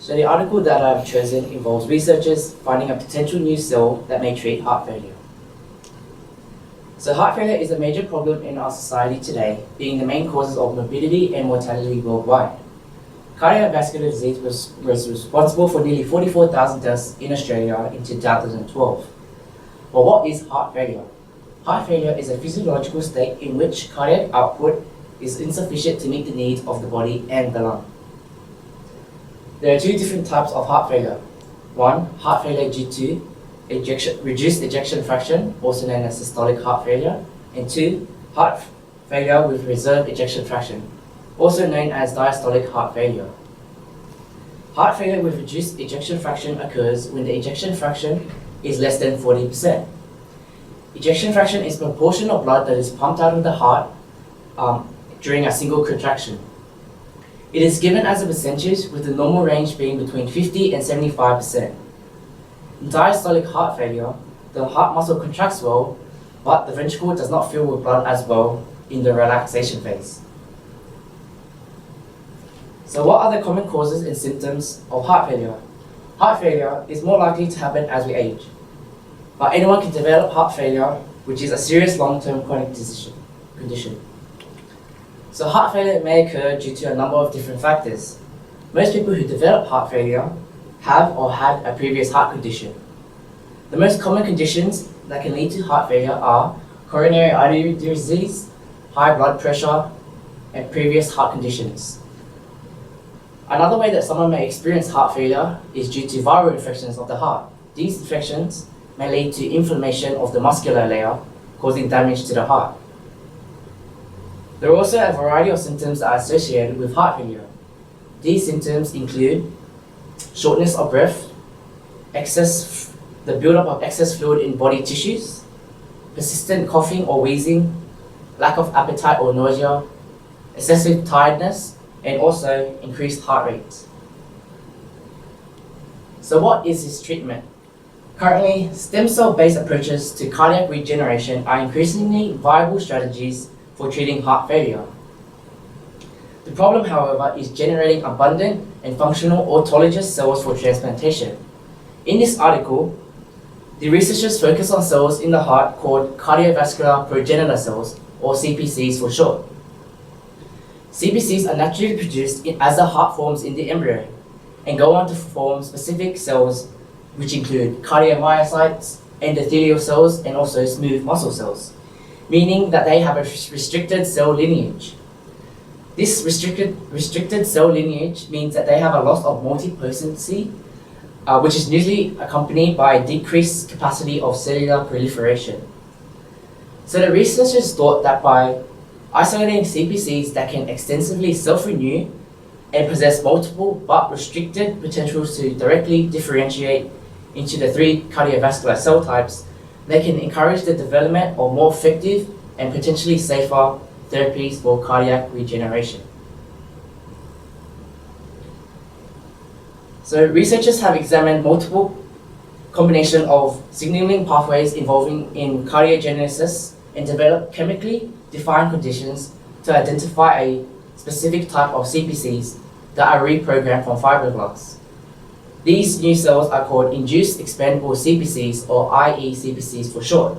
So the article that I've chosen involves researchers finding a potential new cell that may treat heart failure. So heart failure is a major problem in our society today, being the main causes of morbidity and mortality worldwide. Cardiovascular disease was responsible for nearly 44,000 deaths in Australia in 2012. But what is heart failure? Heart failure is a physiological state in which cardiac output is insufficient to meet the needs of the body and the lung. There are two different types of heart failure. One, heart failure due to reduced ejection fraction, also known as systolic heart failure. And two, heart failure with reserved ejection fraction, also known as diastolic heart failure. Heart failure with reduced ejection fraction occurs when the ejection fraction is less than 40%. Ejection fraction is the proportion of blood that is pumped out of the heart during a single contraction. It is given as a percentage, with the normal range being between 50 and 75%. In diastolic heart failure, the heart muscle contracts well, but the ventricle does not fill with blood as well in the relaxation phase. So what are the common causes and symptoms of heart failure? Heart failure is more likely to happen as we age, but anyone can develop heart failure, which is a serious long-term chronic condition. So heart failure may occur due to a number of different factors. Most people who develop heart failure have or had a previous heart condition. The most common conditions that can lead to heart failure are coronary artery disease, high blood pressure, and previous heart conditions. Another way that someone may experience heart failure is due to viral infections of the heart. These infections may lead to inflammation of the muscular layer, causing damage to the heart. There are also a variety of symptoms that are associated with heart failure. These symptoms include shortness of breath, the buildup of excess fluid in body tissues, persistent coughing or wheezing, lack of appetite or nausea, excessive tiredness, and also increased heart rate. So what is this treatment? Currently, stem cell-based approaches to cardiac regeneration are increasingly viable strategies for treating heart failure. The problem, however, is generating abundant and functional autologous cells for transplantation. In this article, the researchers focus on cells in the heart called cardiovascular progenitor cells, or CPCs for short. CPCs are naturally produced as the heart forms in the embryo and go on to form specific cells, which include cardiomyocytes, endothelial cells, and also smooth muscle cells, meaning that they have a restricted cell lineage. This restricted cell lineage means that they have a loss of multipotency, which is usually accompanied by a decreased capacity of cellular proliferation. So the researchers thought that by isolating CPCs that can extensively self-renew and possess multiple but restricted potentials to directly differentiate into the three cardiovascular cell types, they can encourage the development of more effective and potentially safer therapies for cardiac regeneration. So researchers have examined multiple combination of signaling pathways involving in cardiogenesis and developed chemically defined conditions to identify a specific type of CPCs that are reprogrammed from fibroblasts. These new cells are called induced expandable CPCs, or IECPCs for short.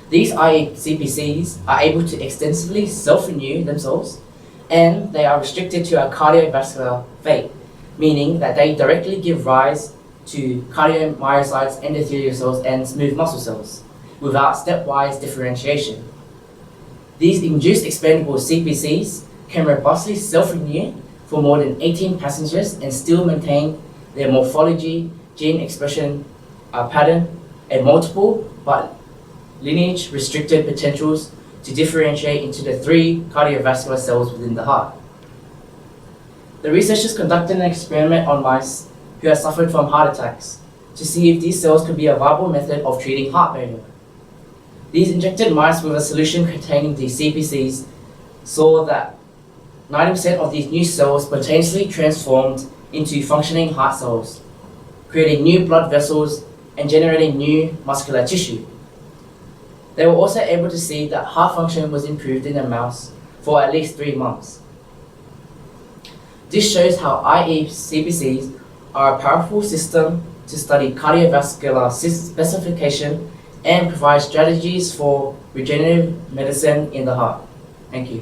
These IECPCs are able to extensively self-renew themselves, and they are restricted to a cardiovascular fate, meaning that they directly give rise to cardiomyocytes, endothelial cells, and smooth muscle cells, without stepwise differentiation. These induced expandable CPCs can robustly self-renew for more than 18 passengers and still maintain their morphology, gene expression pattern, and multiple but lineage-restricted potentials to differentiate into the three cardiovascular cells within the heart. The researchers conducted an experiment on mice who had suffered from heart attacks to see if these cells could be a viable method of treating heart failure. These injected mice with a solution containing these CPCs saw that 90% of these new cells spontaneously transformed into functioning heart cells, creating new blood vessels and generating new muscular tissue. They were also able to see that heart function was improved in the mouse for at least 3 months. This shows how IECBCs are a powerful system to study cardiovascular specification and provide strategies for regenerative medicine in the heart. Thank you.